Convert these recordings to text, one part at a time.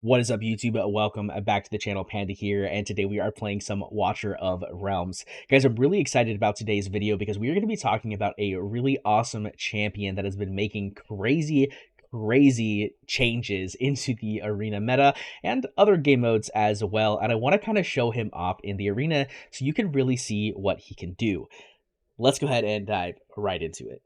What is up, YouTube? Welcome back to the channel. Panda here, and today we are playing some Watcher of Realms. Guys, I'm really excited about today's video because we are going to be talking about a really awesome champion that has been making crazy changes into the arena meta and other game modes as well. And I want to kind of show him off in the arena so you can really see what he can do. Let's go ahead and dive right into it.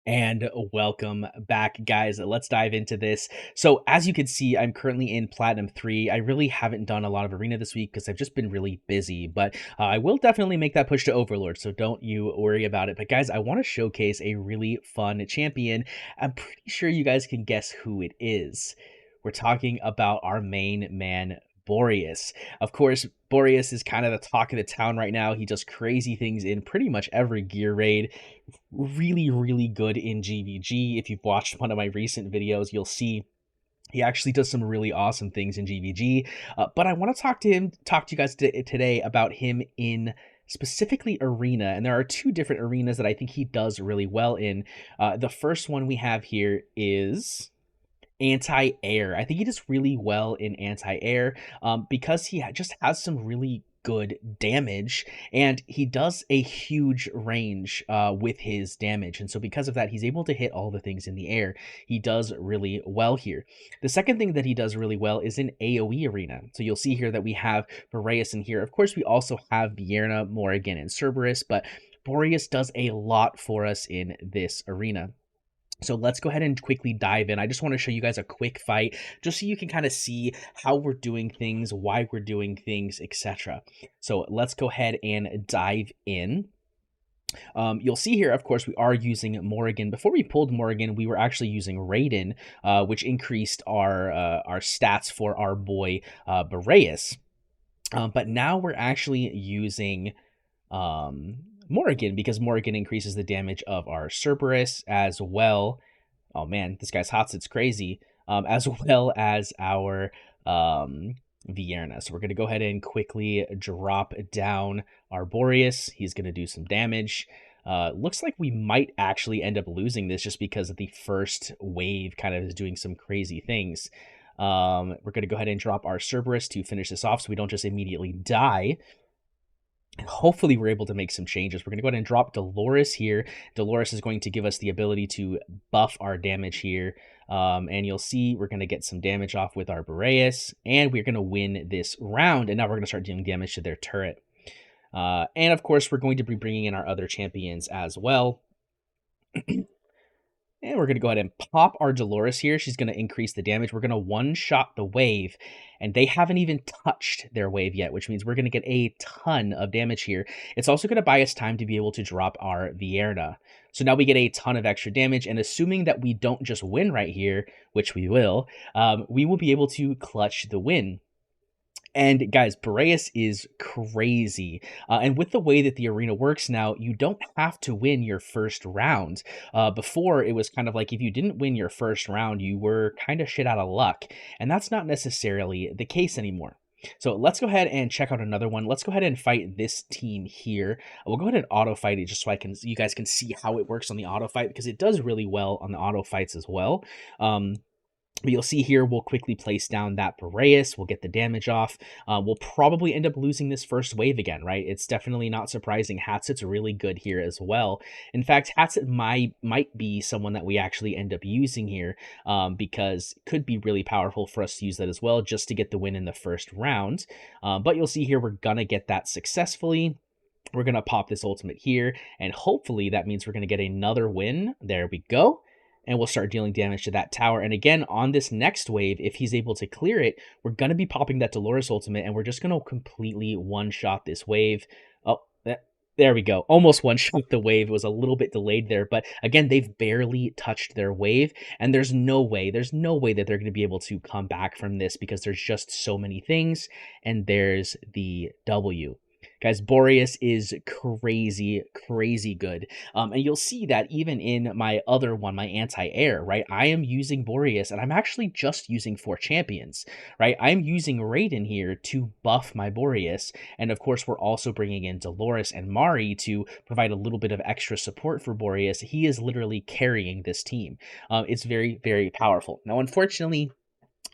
And welcome back, guys. Let's dive into this. So as you can see, I'm currently in Platinum 3. I really haven't done a lot of Arena this week because I've just been really busy, but I will definitely make that push to Overlord, so don't you worry about it. But guys, I want to showcase a really fun champion. I'm pretty sure you guys can guess who it is. We're talking about our main man, Boreas. Of course, Boreas is kind of the talk of the town right now. He does crazy things in pretty much every gear raid. Really good in GVG. If you've watched one of my recent videos, you'll see he actually does some really awesome things in GVG. But I want to talk to you guys today about him in specifically arena. And there are two different arenas that I think he does really well in. The first one we have here is anti-air. I think he does really well in anti-air because he just has some really good damage, and he does a huge range with his damage, and so because of that, he's able to hit all the things in the air. He does really well here. The second thing that he does really well is in AoE arena. So you'll see here that we have Boreas in here. Of course, we also have Bierna, Morrigan, and Cerberus, but Boreas does a lot for us in this arena. So let's go ahead and quickly dive in. I just want to show you guys a quick fight just so you can kind of see how we're doing things, why we're doing things, etc. So let's go ahead and dive in. You'll see here, of course, we are using Morrigan. Before we pulled Morrigan, we were actually using Raiden, which increased our stats for our boy Boreas. But now we're actually using Morrigan, because Morrigan increases the damage of our Cerberus as well. Oh man, this guy's hot, it's crazy. As well as our Vierna. So we're going to go ahead and quickly drop down our Boreas. He's going to do some damage. Looks like we might actually end up losing this just because of the first wave kind of is doing some crazy things. We're going to go ahead and drop our Cerberus to finish this off so we don't just immediately die. Hopefully we're able to make some changes. We're going to go ahead and drop Dolores here. Dolores is going to give us the ability to buff our damage here. And you'll see we're going to get some damage off with our Boreas, and we're going to win this round. And now we're going to start dealing damage to their turret. And of course, we're going to be bringing in our other champions as well. And we're going to go ahead and pop our Dolores here. She's going to increase the damage. We're going to one-shot the wave, and they haven't even touched their wave yet, which means we're going to get a ton of damage here. It's also going to buy us time to be able to drop our Vierna. So now we get a ton of extra damage, and assuming that we don't just win right here, which we will be able to clutch the win. And guys, Boreas is crazy. And with the way that the arena works now, you don't have to win your first round. Before, it was kind of like if you didn't win your first round, you were kind of shit out of luck. And that's not necessarily the case anymore. So let's go ahead and check out another one. Let's go ahead and fight this team here. We'll go ahead and auto fight it just so you guys can see how it works on the auto fight, because it does really well on the auto fights as well. But you'll see here, we'll quickly place down that Boreas. We'll get the damage off. We'll probably end up losing this first wave again, right? It's definitely not surprising. Hatset's really good here as well. In fact, Hatset might be someone that we actually end up using here because it could be really powerful for us to use that as well just to get the win in the first round. But you'll see here, we're going to get that successfully. We're going to pop this ultimate here, and hopefully that means we're going to get another win. There we go. And we'll start dealing damage to that tower. And again, on this next wave, if he's able to clear it, we're going to be popping that Dolores ultimate, and we're just going to completely one-shot this wave. Oh, there we go. Almost one-shot the wave. It was a little bit delayed there, but again, they've barely touched their wave, and there's no way that they're going to be able to come back from this because there's just so many things, and there's the W. Guys, Boreas is crazy, crazy good. And you'll see that even in my other one, my anti-air, right? I am using Boreas, and I'm actually just using 4 champions, right? I'm using Raiden here to buff my Boreas. And of course, we're also bringing in Dolores and Mari to provide a little bit of extra support for Boreas. He is literally carrying this team. It's very, very powerful. Now, unfortunately,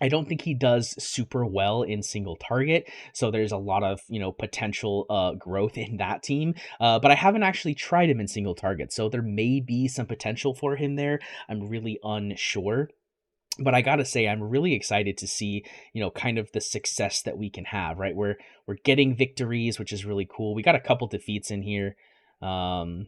I don't think he does super well in single target, so there's a lot of, potential growth in that team. But I haven't actually tried him in single target, so there may be some potential for him there. I'm really unsure. But I gotta say, I'm really excited to see, kind of the success that we can have, right? We're getting victories, which is really cool. We got a couple defeats in here. Um,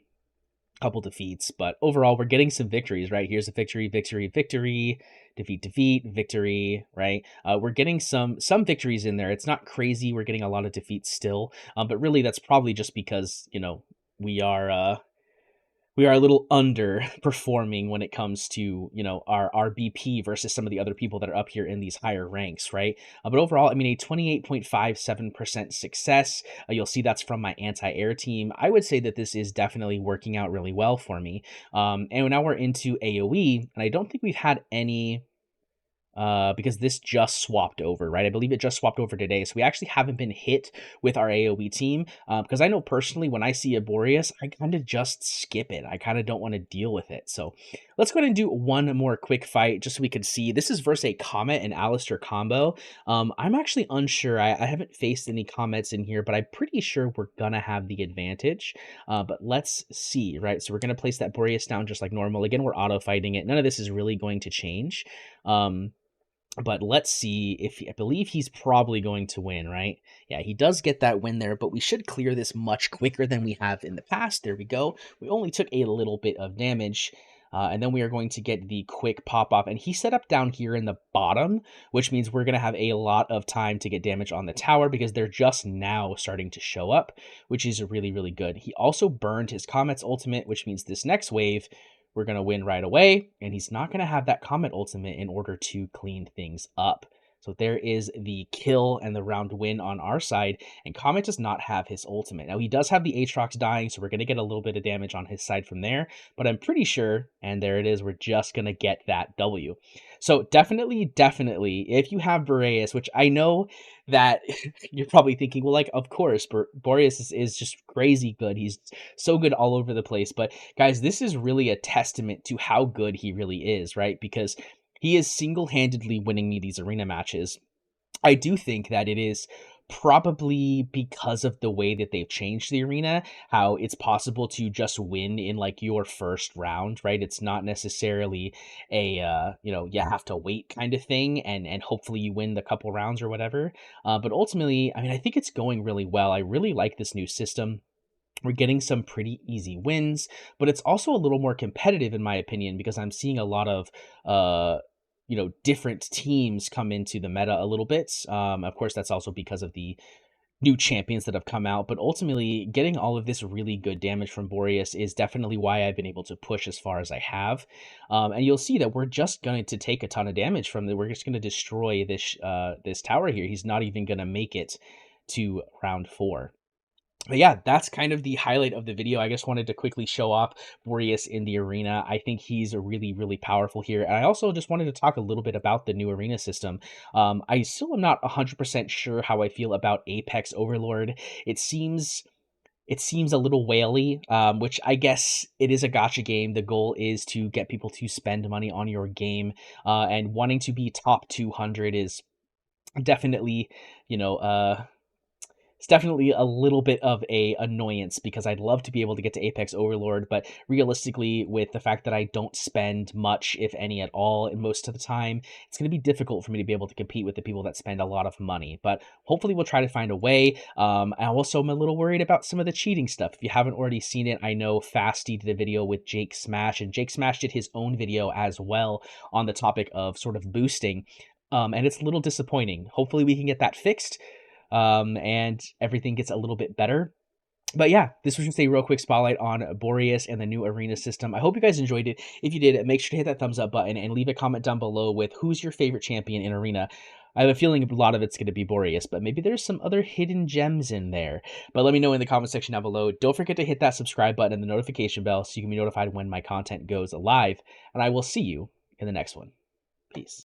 couple defeats, but overall we're getting some victories, right? Here's a victory, victory, victory, defeat, defeat, victory, right? We're getting some victories in there. It's not crazy. We're getting a lot of defeats still, but really that's probably just because we are we are a little underperforming when it comes to our BP versus some of the other people that are up here in these higher ranks, right? But overall, I mean, a 28.57% success. You'll see that's from my anti-air team. I would say that this is definitely working out really well for me. And now we're into AoE, and I don't think we've had any because this just swapped over, right? I believe it just swapped over today. So we actually haven't been hit with our AoE team because I know personally when I see a Boreas, I kind of just skip it. I kind of don't want to deal with it. So let's go ahead and do one more quick fight just so we can see. This is versus a Comet and Alistair combo. I'm actually unsure. I haven't faced any Comets in here, but I'm pretty sure we're going to have the advantage. But let's see, right? So we're going to place that Boreas down just like normal. Again, we're auto fighting it. None of this is really going to change. But let's see if I believe he's probably going to win, right? Yeah, he does get that win there, but we should clear this much quicker than we have in the past. There we go. We only took a little bit of damage. And then we are going to get the quick pop-off. And he set up down here in the bottom, which means we're going to have a lot of time to get damage on the tower because they're just now starting to show up, which is really, really good. He also burned his Comet's ultimate, which means this next wave, we're going to win right away, and he's not going to have that Comet ultimate in order to clean things up. So there is the kill and the round win on our side, and Comet does not have his ultimate. Now, he does have the Aatrox dying, so we're going to get a little bit of damage on his side from there, but I'm pretty sure, and there it is, we're just going to get that W. So definitely, definitely, if you have Boreas, which I know that you're probably thinking, well, like, of course, Boreas is just crazy good. He's so good all over the place, but guys, this is really a testament to how good he really is, right? Because he is single-handedly winning me these arena matches. I do think that it is probably because of the way that they've changed the arena, how it's possible to just win in like your first round, right? It's not necessarily a you have to wait kind of thing, and hopefully you win the couple rounds or whatever. But ultimately, I mean, I think it's going really well. I really like this new system. We're getting some pretty easy wins, but it's also a little more competitive in my opinion because I'm seeing a lot of different teams come into the meta a little bit. Of course, that's also because of the new champions that have come out, but ultimately getting all of this really good damage from Boreas is definitely why I've been able to push as far as I have. And you'll see that we're just going to take a ton of damage from it. We're just going to destroy this tower here. He's not even going to make it to round 4. But yeah, that's kind of the highlight of the video. I just wanted to quickly show off Boreas in the arena. I think he's really, really powerful here. And I also just wanted to talk a little bit about the new arena system. I still am not 100% sure how I feel about Apex Overlord. It seems a little whaley, which I guess it is a gacha game. The goal is to get people to spend money on your game, and wanting to be top 200 is definitely, you know, it's definitely a little bit of a annoyance because I'd love to be able to get to Apex Overlord, but realistically, with the fact that I don't spend much, if any at all, in most of the time, it's going to be difficult for me to be able to compete with the people that spend a lot of money. But hopefully, we'll try to find a way. I also am a little worried about some of the cheating stuff. If you haven't already seen it, I know Fasty did a video with Jake Smash, and Jake Smash did his own video as well on the topic of sort of boosting. And it's a little disappointing. Hopefully, we can get that fixed, and everything gets a little bit better. But yeah, this was just a real quick spotlight on Boreas and the new arena system. I hope you guys enjoyed it. If you did, make sure to hit that thumbs up button and leave a comment down below with who's your favorite champion in arena. I have a feeling a lot of it's going to be Boreas, but maybe there's some other hidden gems in there. But let me know in the comment section down below. Don't forget to hit that subscribe button and the notification bell so you can be notified when my content goes live. And I will see you in the next one. Peace.